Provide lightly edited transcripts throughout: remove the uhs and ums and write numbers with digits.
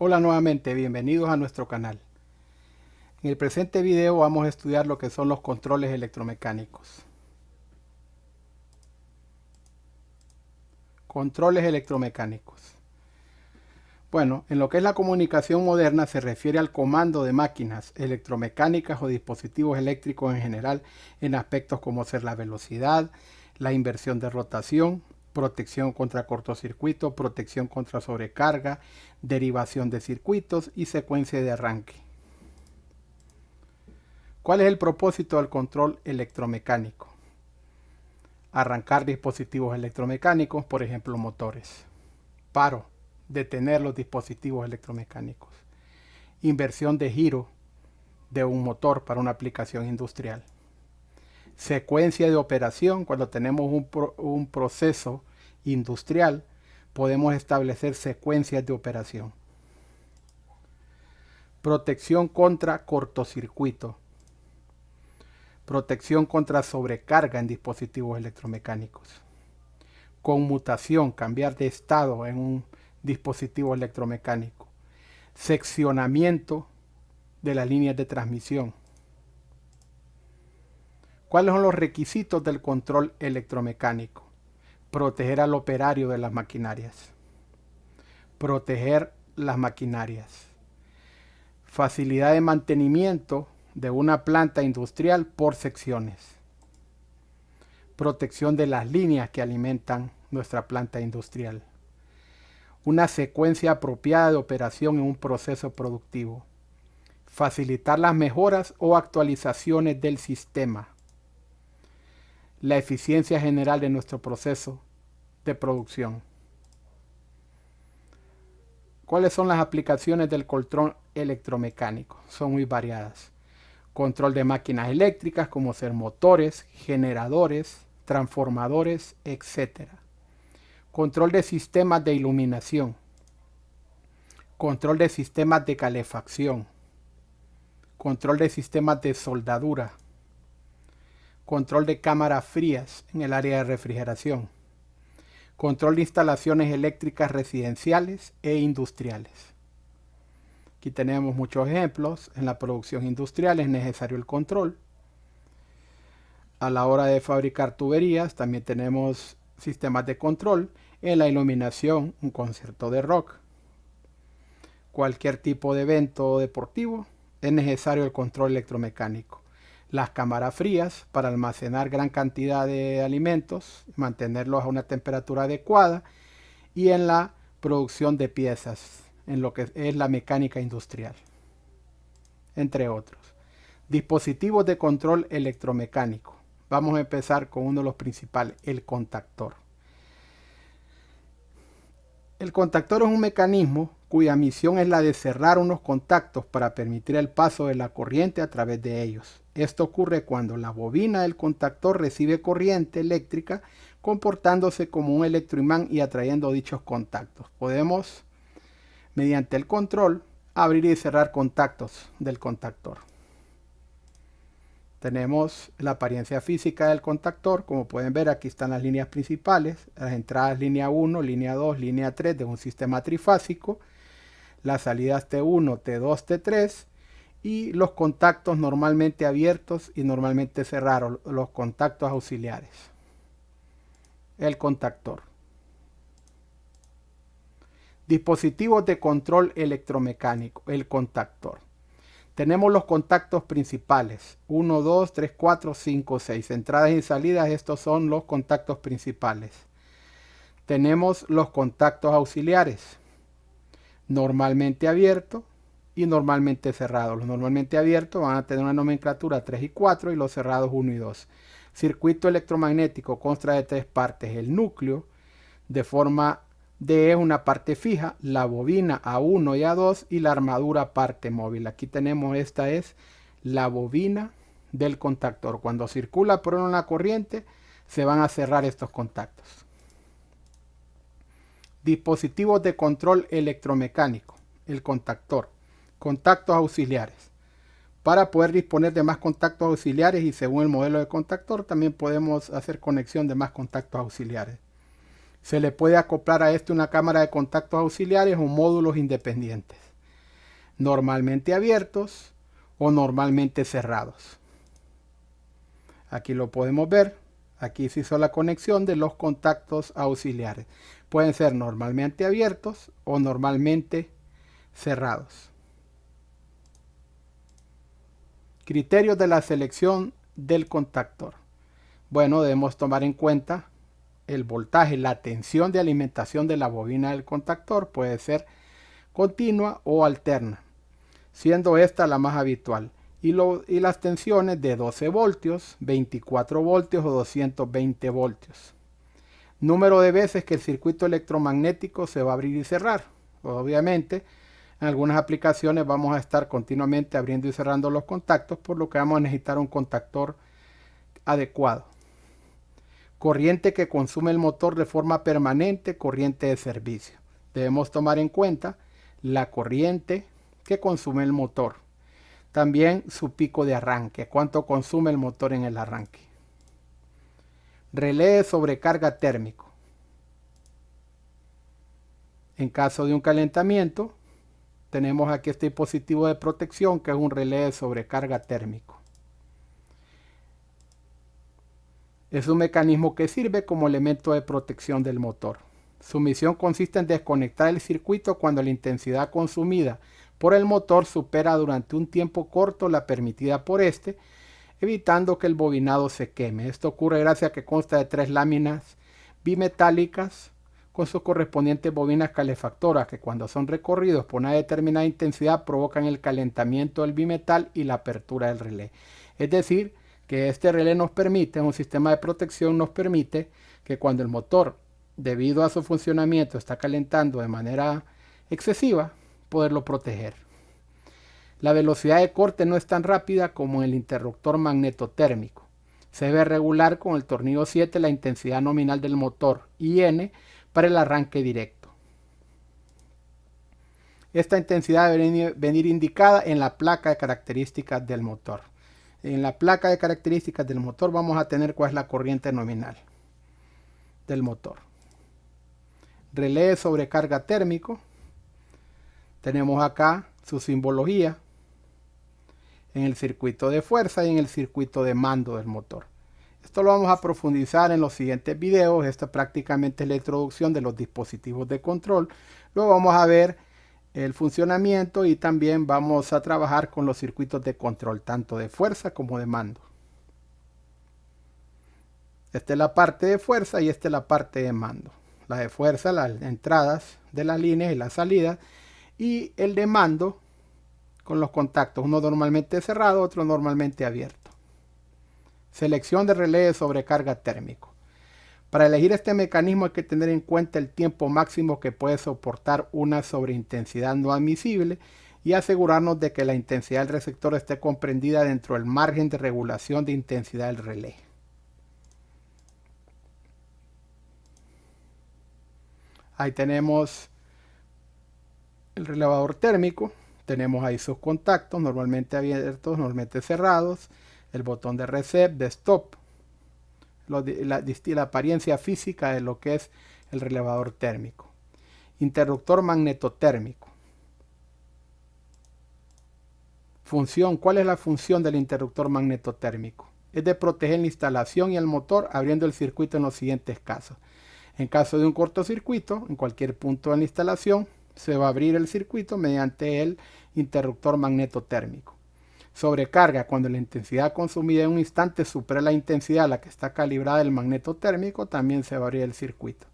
Hola nuevamente, bienvenidos a nuestro canal. En el presente video vamos a estudiar lo que son los controles electromecánicos. Controles electromecánicos. Bueno, en lo que es la comunicación moderna se refiere al comando de máquinas electromecánicas o dispositivos eléctricos en general en aspectos como ser la velocidad, la inversión de rotación, protección contra cortocircuito, protección contra sobrecarga, derivación de circuitos y secuencia de arranque. ¿Cuál es el propósito del control electromecánico? Arrancar dispositivos electromecánicos, por ejemplo motores. Paro, detener los dispositivos electromecánicos. Inversión de giro de un motor para una aplicación industrial. Secuencia de operación, cuando tenemos un proceso industrial, podemos establecer secuencias de operación. Protección contra cortocircuito. Protección contra sobrecarga en dispositivos electromecánicos. Conmutación, cambiar de estado en un dispositivo electromecánico. Seccionamiento de las líneas de transmisión. ¿Cuáles son los requisitos del control electromecánico? Proteger al operario de las maquinarias. Proteger las maquinarias. Facilidad de mantenimiento de una planta industrial por secciones. Protección de las líneas que alimentan nuestra planta industrial. Una secuencia apropiada de operación en un proceso productivo. Facilitar las mejoras o actualizaciones del sistema. La eficiencia general de nuestro proceso de producción. ¿Cuáles son las aplicaciones del control electromecánico? Son muy variadas. Control de máquinas eléctricas como ser motores, generadores, transformadores, etc. Control de sistemas de iluminación. Control de sistemas de calefacción. Control de sistemas de soldadura. Control de cámaras frías en el área de refrigeración. Control de instalaciones eléctricas residenciales e industriales. Aquí tenemos muchos ejemplos. En la producción industrial es necesario el control. A la hora de fabricar tuberías también tenemos sistemas de control. En la iluminación, un concierto de rock. Cualquier tipo de evento deportivo es necesario el control electromecánico. Las cámaras frías para almacenar gran cantidad de alimentos, mantenerlos a una temperatura adecuada, y en la producción de piezas, en lo que es la mecánica industrial, entre otros. Dispositivos de control electromecánico. Vamos a empezar con uno de los principales, el contactor. El contactor es un mecanismo cuya misión es la de cerrar unos contactos para permitir el paso de la corriente a través de ellos. Esto ocurre cuando la bobina del contactor recibe corriente eléctrica comportándose como un electroimán y atrayendo dichos contactos. Podemos, mediante el control, abrir y cerrar contactos del contactor. Tenemos la apariencia física del contactor. Como pueden ver, aquí están las líneas principales, las entradas línea 1, línea 2, línea 3 de un sistema trifásico, las salidas T1, T2, T3 y los contactos normalmente abiertos y normalmente cerrados, los contactos auxiliares. El contactor. Dispositivos de control electromecánico, el contactor. Tenemos los contactos principales, 1, 2, 3, 4, 5, 6. Entradas y salidas, estos son los contactos principales. Tenemos los contactos auxiliares, normalmente abiertos y normalmente cerrados. Los normalmente abiertos van a tener una nomenclatura 3 y 4 y los cerrados 1 y 2. Circuito electromagnético consta de 3 partes. El núcleo, de forma D, es una parte fija, la bobina A1 y A2 y la armadura parte móvil. Aquí tenemos, esta es la bobina del contactor. Cuando circula por una corriente se van a cerrar estos contactos. Dispositivos de control electromecánico, el contactor. Contactos auxiliares. Para poder disponer de más contactos auxiliares y según el modelo de contactor también podemos hacer conexión de más contactos auxiliares. Se le puede acoplar a este una cámara de contactos auxiliares o módulos independientes. normalmente abiertos o normalmente cerrados. Aquí lo podemos ver. Aquí se hizo la conexión de los contactos auxiliares. Pueden ser normalmente abiertos o normalmente cerrados. Criterios de la selección del contactor. Bueno, debemos tomar en cuenta el voltaje, la tensión de alimentación de la bobina del contactor puede ser continua o alterna, siendo esta la más habitual, y las tensiones de 12 voltios, 24 voltios o 220 voltios. Número de veces que el circuito electromagnético se va a abrir y cerrar. Obviamente, en algunas aplicaciones vamos a estar continuamente abriendo y cerrando los contactos, por lo que vamos a necesitar un contactor adecuado. Corriente que consume el motor de forma permanente, corriente de servicio. Debemos tomar en cuenta la corriente que consume el motor. También su pico de arranque, cuánto consume el motor en el arranque. Relé de sobrecarga térmico. En caso de un calentamiento, tenemos aquí este dispositivo de protección que es un relé de sobrecarga térmico. Es un mecanismo que sirve como elemento de protección del motor. Su misión consiste en desconectar el circuito cuando la intensidad consumida por el motor supera durante un tiempo corto la permitida por este, evitando que el bobinado se queme. Esto ocurre gracias a que consta de 3 láminas bimetálicas con sus correspondientes bobinas calefactoras que cuando son recorridos por una determinada intensidad provocan el calentamiento del bimetal y la apertura del relé. Es decir, que este relé nos permite, un sistema de protección nos permite que cuando el motor, debido a su funcionamiento, está calentando de manera excesiva, poderlo proteger. La velocidad de corte no es tan rápida como en el interruptor magnetotérmico. Se debe regular con el tornillo 7 la intensidad nominal del motor y N para el arranque directo. Esta intensidad debe venir indicada en la placa de características del motor. En la placa de características del motor vamos a tener cuál es la corriente nominal del motor. Relé de sobrecarga térmico. Tenemos acá su simbología en el circuito de fuerza y en el circuito de mando del motor. Esto lo vamos a profundizar en los siguientes videos. Esta prácticamente es la introducción de los dispositivos de control. Luego vamos a ver el funcionamiento y también vamos a trabajar con los circuitos de control, tanto de fuerza como de mando. Esta es la parte de fuerza y esta es la parte de mando. La de fuerza, las entradas de las líneas y las salidas, y el de mando con los contactos, uno normalmente cerrado, otro normalmente abierto. Selección de relé de sobrecarga térmico. Para elegir este mecanismo hay que tener en cuenta el tiempo máximo que puede soportar una sobreintensidad no admisible y asegurarnos de que la intensidad del receptor esté comprendida dentro del margen de regulación de intensidad del relé. Ahí tenemos el relevador térmico, tenemos ahí sus contactos, normalmente abiertos, normalmente cerrados, el botón de reset, de stop, la apariencia física de lo que es el relevador térmico. Interruptor magnetotérmico. Función. ¿Cuál es la función del interruptor magnetotérmico? Es de proteger la instalación y el motor abriendo el circuito en los siguientes casos. En caso de un cortocircuito, en cualquier punto de la instalación, se va a abrir el circuito mediante el interruptor magnetotérmico. Sobrecarga, cuando la intensidad consumida en un instante supera la intensidad a la que está calibrada el magnetotérmico, también se va a abrir el circuito.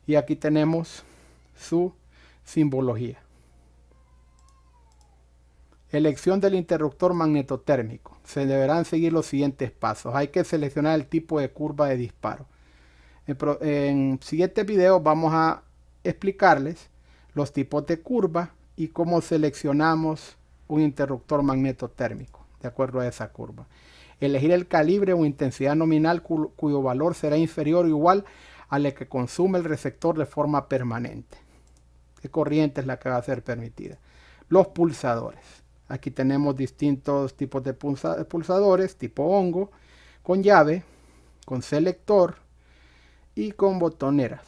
Y aquí tenemos su simbología. Elección del interruptor magnetotérmico. Se deberán seguir los siguientes pasos. Hay que seleccionar el tipo de curva de disparo. En siguientes videos vamos a explicarles los tipos de curva y cómo seleccionamos un interruptor magnetotérmico de acuerdo a esa curva. Elegir el calibre o intensidad nominal cuyo valor será inferior o igual a la que consume el receptor de forma permanente. ¿Qué corriente es la que va a ser permitida? Los pulsadores. Aquí tenemos distintos tipos de pulsadores, tipo hongo, con llave, con selector y con botoneras.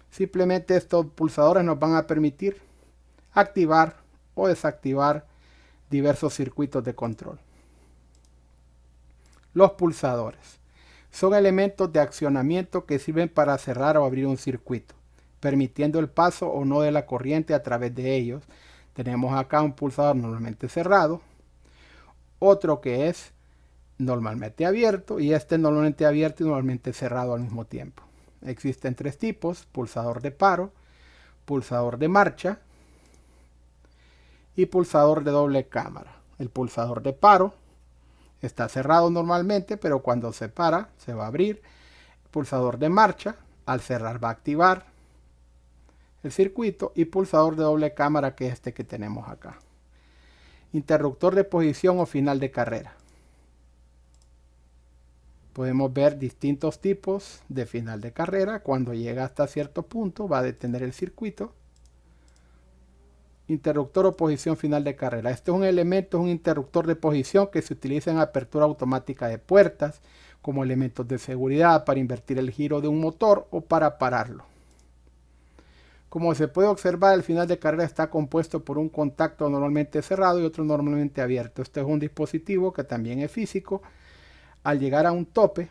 Simplemente estos pulsadores nos van a permitir activar o desactivar diversos circuitos de control. Los pulsadores son elementos de accionamiento que sirven para cerrar o abrir un circuito, permitiendo el paso o no de la corriente a través de ellos. Tenemos acá un pulsador normalmente cerrado, otro que es normalmente abierto y este normalmente abierto y normalmente cerrado al mismo tiempo. Existen tres tipos: pulsador de paro, pulsador de marcha y pulsador de doble cámara. El pulsador de paro está cerrado normalmente, pero cuando se para se va a abrir. Pulsador de marcha, al cerrar va a activar el circuito. Y pulsador de doble cámara, que es este que tenemos acá. Interruptor de posición o final de carrera. Podemos ver distintos tipos de final de carrera. Cuando llega hasta cierto punto va a detener el circuito. Interruptor o posición final de carrera. Este es un elemento, es un interruptor de posición que se utiliza en apertura automática de puertas, como elementos de seguridad, para invertir el giro de un motor o para pararlo. Como se puede observar, el final de carrera está compuesto por un contacto normalmente cerrado y otro normalmente abierto. Este es un dispositivo que también es físico. Al llegar a un tope,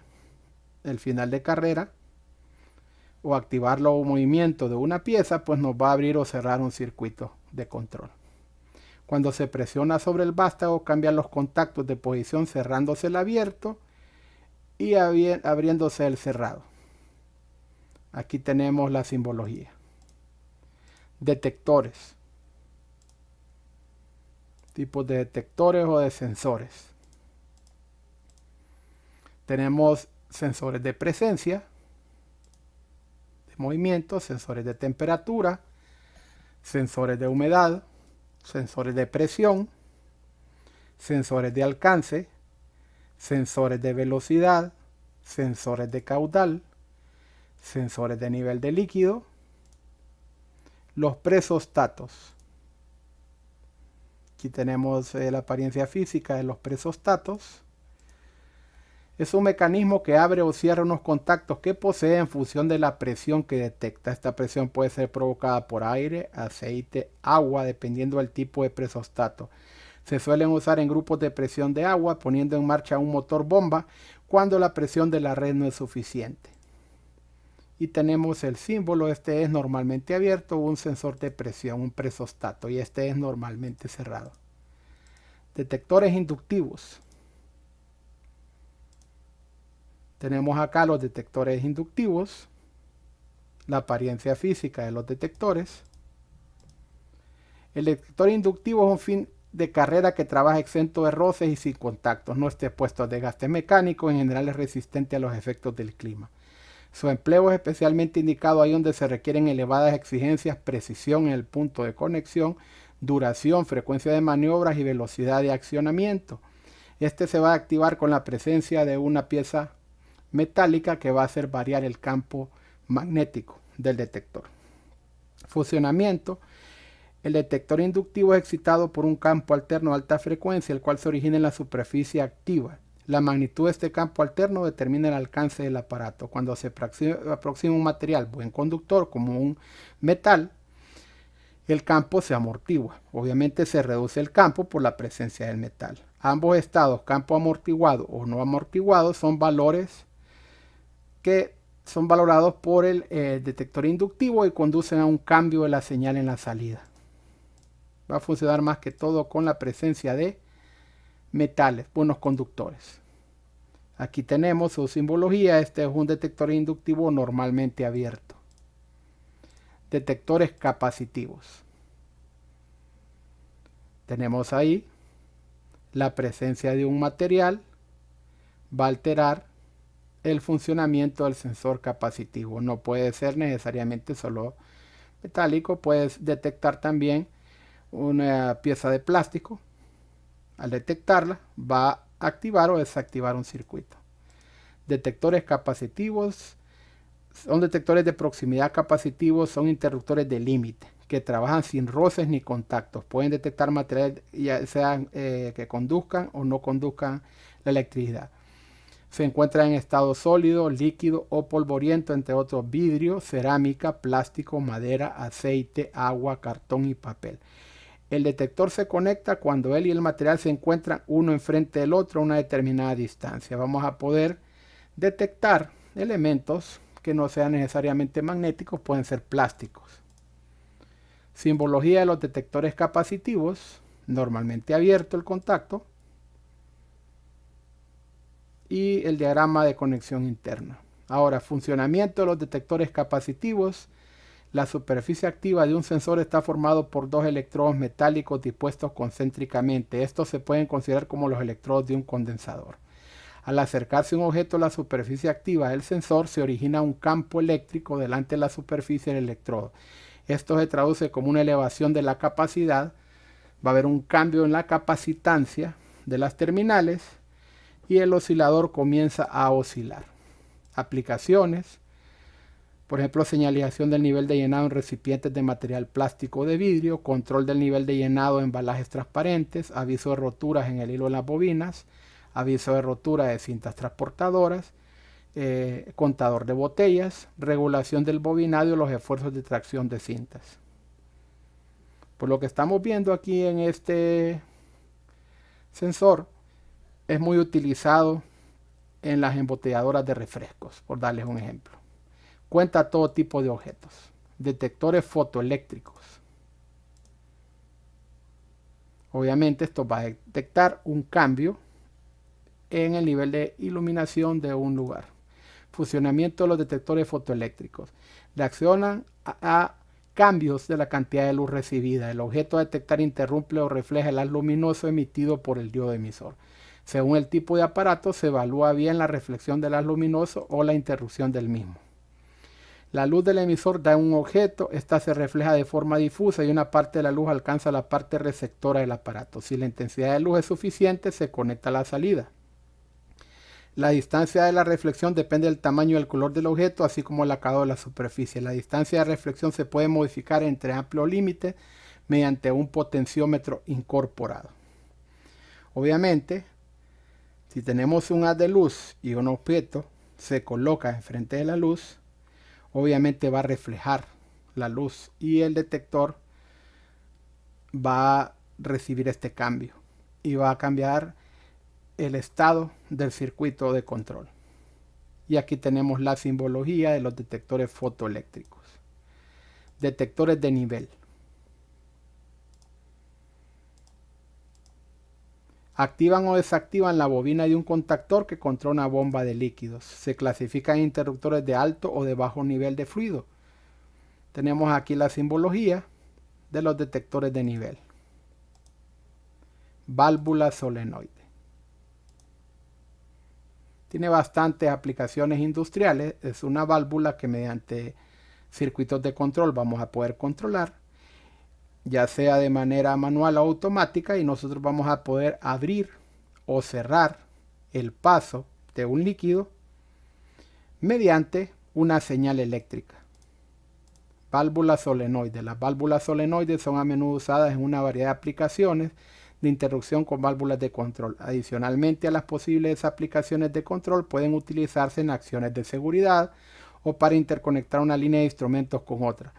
el final de carrera, o activarlo o movimiento de una pieza, pues nos va a abrir o cerrar un circuito de control. Cuando se presiona sobre el vástago, cambian los contactos de posición, cerrándose el abierto y abriéndose el cerrado. Aquí tenemos la simbología. Detectores. Tipos de detectores o de sensores. Tenemos sensores de presencia, de movimiento, sensores de temperatura, sensores de humedad, sensores de presión, sensores de alcance, sensores de velocidad, sensores de caudal, sensores de nivel de líquido. Los presostatos. Aquí tenemos la apariencia física de los presostatos. Es un mecanismo que abre o cierra unos contactos que posee en función de la presión que detecta. Esta presión puede ser provocada por aire, aceite, agua, dependiendo del tipo de presostato. Se suelen usar en grupos de presión de agua, poniendo en marcha un motor bomba cuando la presión de la red no es suficiente. Y tenemos el símbolo. Este es normalmente abierto, un sensor de presión, un presostato, y este es normalmente cerrado. Detectores inductivos. Tenemos acá los detectores inductivos, la apariencia física de los detectores. El detector inductivo es un fin de carrera que trabaja exento de roces y sin contactos, no está expuesto a desgaste mecánico, en general es resistente a los efectos del clima. Su empleo es especialmente indicado ahí donde se requieren elevadas exigencias, precisión en el punto de conexión, duración, frecuencia de maniobras y velocidad de accionamiento. Este se va a activar con la presencia de una pieza metálica que va a hacer variar el campo magnético del detector. Funcionamiento. El detector inductivo es excitado por un campo alterno de alta frecuencia, el cual se origina en la superficie activa. La magnitud de este campo alterno determina el alcance del aparato. Cuando se aproxima un material buen conductor como un metal, el campo se amortigua. Obviamente se reduce el campo por la presencia del metal. Ambos estados, campo amortiguado o no amortiguado, son valores que son valorados por el detector inductivo y conducen a un cambio de la señal en la salida. Va a funcionar más que todo con la presencia de metales, buenos conductores. Aquí tenemos su simbología. Este es un detector inductivo normalmente abierto. Detectores capacitivos. Tenemos ahí la presencia de un material va a alterar el funcionamiento del sensor capacitivo. No puede ser necesariamente solo metálico, puedes detectar también una pieza de plástico. Al detectarla va a activar o desactivar un circuito. Detectores capacitivos son detectores de proximidad capacitivos, son interruptores de límite que trabajan sin roces ni contactos. Pueden detectar materiales ya sean que conduzcan o no conduzcan la electricidad. Se encuentran en estado sólido, líquido o polvoriento, entre otros vidrio, cerámica, plástico, madera, aceite, agua, cartón y papel. El detector se conecta cuando él y el material se encuentran uno enfrente del otro a una determinada distancia. Vamos a poder detectar elementos que no sean necesariamente magnéticos, pueden ser plásticos. Simbología de los detectores capacitivos, normalmente abierto el contacto, y el diagrama de conexión interna. Ahora, funcionamiento de los detectores capacitivos. La superficie activa de un sensor está formado por dos electrodos metálicos dispuestos concéntricamente. Estos se pueden considerar como los electrodos de un condensador. Al acercarse un objeto a la superficie activa del sensor, se origina un campo eléctrico delante de la superficie del electrodo. Esto se traduce como una elevación de la capacidad. Va a haber un cambio en la capacitancia de las terminales y el oscilador comienza a oscilar. Aplicaciones. Por ejemplo, señalización del nivel de llenado en recipientes de material plástico o de vidrio, control del nivel de llenado en embalajes transparentes, aviso de roturas en el hilo de las bobinas, aviso de rotura de cintas transportadoras, contador de botellas, regulación del bobinado y los esfuerzos de tracción de cintas. Por lo que estamos viendo aquí en este sensor, es muy utilizado en las embotelladoras de refrescos, por darles un ejemplo. Cuenta todo tipo de objetos. Detectores fotoeléctricos. Obviamente esto va a detectar un cambio en el nivel de iluminación de un lugar. Funcionamiento de los detectores fotoeléctricos. Reaccionan a cambios de la cantidad de luz recibida. El objeto a detectar interrumpe o refleja el haz luminoso emitido por el diodo emisor. Según el tipo de aparato, se evalúa bien la reflexión del haz luminoso o la interrupción del mismo. La luz del emisor da un objeto, esta se refleja de forma difusa y una parte de la luz alcanza la parte receptora del aparato. Si la intensidad de luz es suficiente, se conecta a la salida. La distancia de la reflexión depende del tamaño y el color del objeto, así como el acabado de la superficie. La distancia de reflexión se puede modificar entre amplio límite mediante un potenciómetro incorporado. Obviamente, si tenemos un haz de luz y un objeto se coloca enfrente de la luz, obviamente va a reflejar la luz y el detector va a recibir este cambio y va a cambiar el estado del circuito de control. Y aquí tenemos la simbología de los detectores fotoeléctricos. Detectores de nivel. Activan o desactivan la bobina de un contactor que controla una bomba de líquidos. Se clasifican interruptores de alto o de bajo nivel de fluido. Tenemos aquí la simbología de los detectores de nivel. Válvula solenoide. Tiene bastantes aplicaciones industriales. Es una válvula que mediante circuitos de control vamos a poder controlar, ya sea de manera manual o automática, y nosotros vamos a poder abrir o cerrar el paso de un líquido mediante una señal eléctrica. Válvula solenoide. Las válvulas solenoides son a menudo usadas en una variedad de aplicaciones de interrupción con válvulas de control. Adicionalmente a las posibles aplicaciones de control, pueden utilizarse en acciones de seguridad o para interconectar una línea de instrumentos con otra.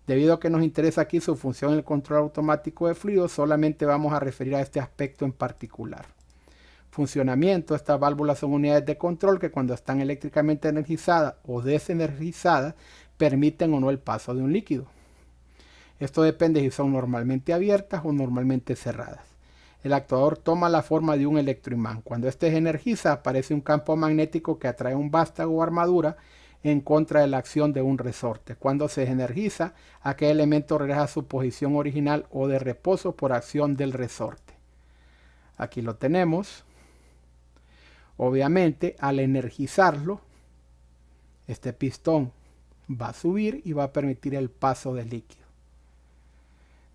Debido a que nos interesa aquí su función en el control automático de fluidos, solamente vamos a referir a este aspecto en particular. Funcionamiento. Estas válvulas son unidades de control que, cuando están eléctricamente energizadas o desenergizadas, permiten o no el paso de un líquido. Esto depende si son normalmente abiertas o normalmente cerradas. El actuador toma la forma de un electroimán. Cuando éste se energiza, aparece un campo magnético que atrae un vástago o armadura en contra de la acción de un resorte. Cuando se energiza, aquel elemento regresa a su posición original o de reposo por acción del resorte. Aquí lo tenemos. Obviamente, al energizarlo, este pistón va a subir y va a permitir el paso del líquido.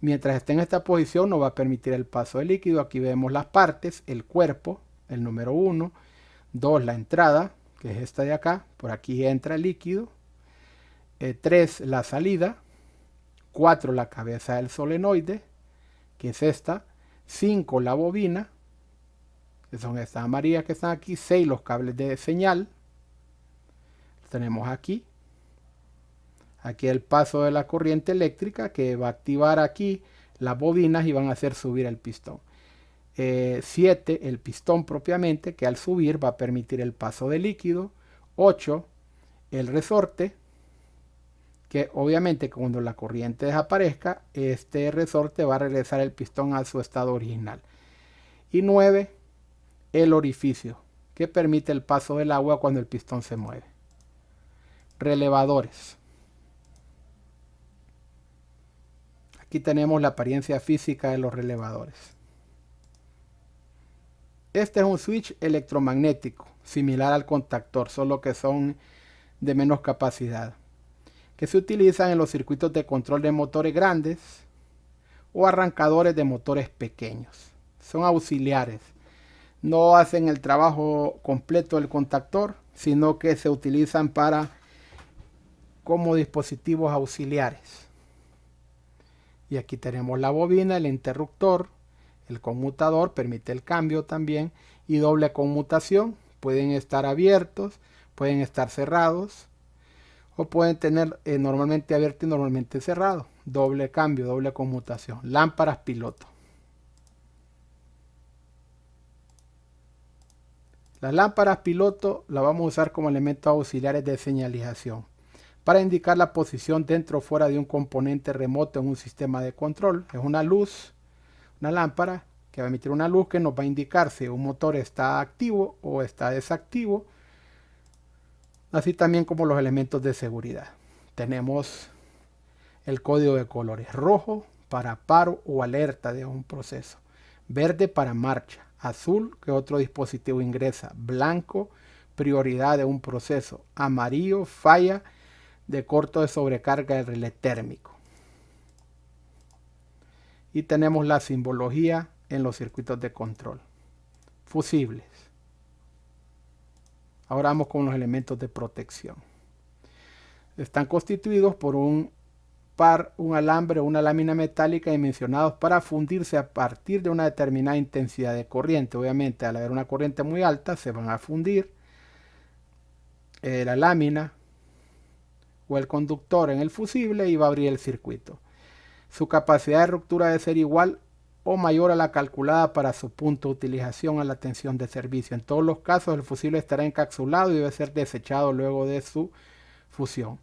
Mientras esté en esta posición, no va a permitir el paso del líquido. Aquí vemos las partes: el cuerpo, el número 1, 2, la entrada, que es esta de acá, por aquí entra el líquido, 3, la salida, 4, la cabeza del solenoide, que es esta, 5, la bobina, que son estas amarillas que están aquí, 6, los cables de señal, los tenemos aquí. Aquí el paso de la corriente eléctrica, que va a activar aquí las bobinas y van a hacer subir el pistón. 7, el pistón propiamente, que al subir va a permitir el paso de líquido. 8, el resorte, que obviamente cuando la corriente desaparezca, este resorte va a regresar el pistón a su estado original. Y 9, el orificio, que permite el paso del agua cuando el pistón se mueve. Relevadores. Aquí tenemos la apariencia física de los relevadores. Este es un switch electromagnético, similar al contactor, solo que son de menos capacidad, que se utilizan en los circuitos de control de motores grandes o arrancadores de motores pequeños. Son auxiliares, no hacen el trabajo completo del contactor, sino que se utilizan como dispositivos auxiliares. Y aquí tenemos la bobina, el interruptor, el conmutador, permite el cambio también, y doble conmutación, pueden estar abiertos, pueden estar cerrados, o pueden tener normalmente abierto y normalmente cerrado. Doble cambio, doble conmutación. Lámparas piloto. Las lámparas piloto las vamos a usar como elementos auxiliares de señalización para indicar la posición dentro o fuera de un componente remoto en un sistema de control. Es una luz, una lámpara que va a emitir una luz que nos va a indicar si un motor está activo o está desactivo, así también como los elementos de seguridad. Tenemos el código de colores: rojo para paro o alerta de un proceso, verde para marcha, azul que otro dispositivo ingresa, blanco prioridad de un proceso, amarillo falla de corto de sobrecarga del relé térmico. Y tenemos la simbología en los circuitos de control. Fusibles. Ahora vamos con los elementos de protección. Están constituidos por un par, un alambre o una lámina metálica dimensionados para fundirse a partir de una determinada intensidad de corriente. Obviamente, al haber una corriente muy alta, se van a fundir la lámina o el conductor en el fusible y va a abrir el circuito. Su capacidad de ruptura debe ser igual o mayor a la calculada para su punto de utilización a la tensión de servicio. En todos los casos, el fusible estará encapsulado y debe ser desechado luego de su fusión.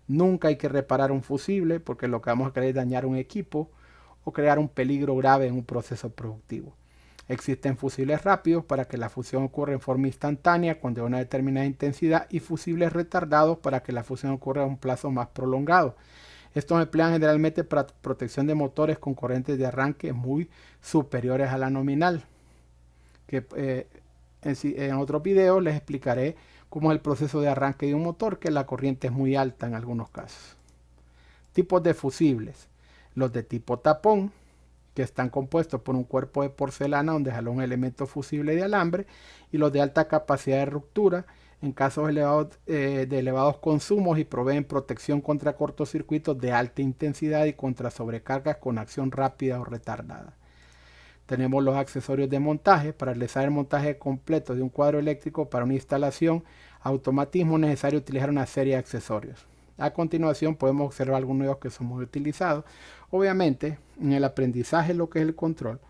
Nunca hay que reparar un fusible porque lo que vamos a querer es dañar un equipo o crear un peligro grave en un proceso productivo. Existen fusibles rápidos para que la fusión ocurra en forma instantánea con una determinada intensidad y fusibles retardados para que la fusión ocurra en un plazo más prolongado. Estos emplean generalmente para protección de motores con corrientes de arranque muy superiores a la nominal. En otros videos les explicaré cómo es el proceso de arranque de un motor, que la corriente es muy alta en algunos casos. Tipos de fusibles. Los de tipo tapón, que están compuestos por un cuerpo de porcelana donde jaló un elemento fusible de alambre, y los de alta capacidad de ruptura, en casos de elevados consumos y proveen protección contra cortocircuitos de alta intensidad y contra sobrecargas con acción rápida o retardada. Tenemos los accesorios de montaje. Para realizar el montaje completo de un cuadro eléctrico para una instalación automatismo es necesario utilizar una serie de accesorios. A continuación podemos observar algunos de los que son muy utilizados. Obviamente en el aprendizaje lo que es el control,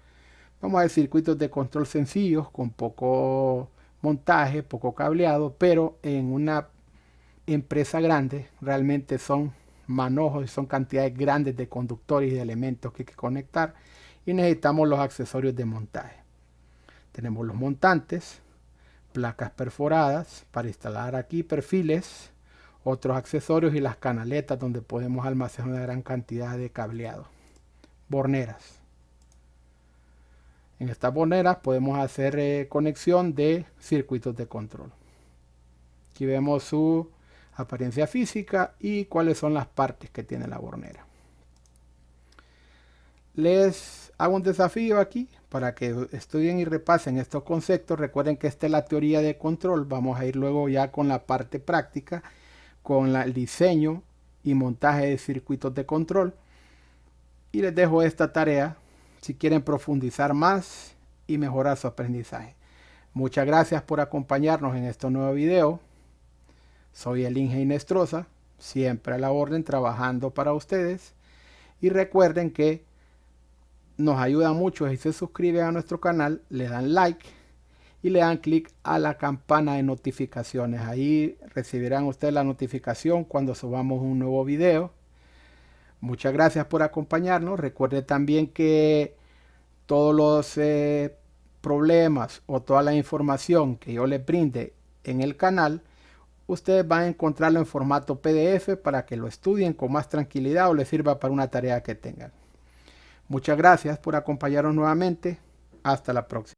vamos a ver circuitos de control sencillos con poco montaje, poco cableado, pero en una empresa grande realmente son manojos y son cantidades grandes de conductores y de elementos que hay que conectar y necesitamos los accesorios de montaje. Tenemos los montantes, placas perforadas para instalar aquí, perfiles, otros accesorios y las canaletas donde podemos almacenar una gran cantidad de cableado. Borneras. En estas borneras podemos hacer conexión de circuitos de control. Aquí vemos su apariencia física y cuáles son las partes que tiene la bornera. Les hago un desafío aquí para que estudien y repasen estos conceptos. Recuerden que esta es la teoría de control. Vamos a ir luego ya con la parte práctica, con el diseño y montaje de circuitos de control. Y les dejo esta tarea si quieren profundizar más y mejorar su aprendizaje. Muchas gracias por acompañarnos en este nuevo video. Soy el Inge Inestrosa, siempre a la orden trabajando para ustedes. Y recuerden que nos ayuda mucho si se suscriben a nuestro canal, le dan like y le dan clic a la campana de notificaciones. Ahí recibirán ustedes la notificación cuando subamos un nuevo video. Muchas gracias por acompañarnos. Recuerde también que todos los problemas o toda la información que yo les brinde en el canal, ustedes van a encontrarlo en formato PDF para que lo estudien con más tranquilidad o les sirva para una tarea que tengan. Muchas gracias por acompañarnos nuevamente. Hasta la próxima.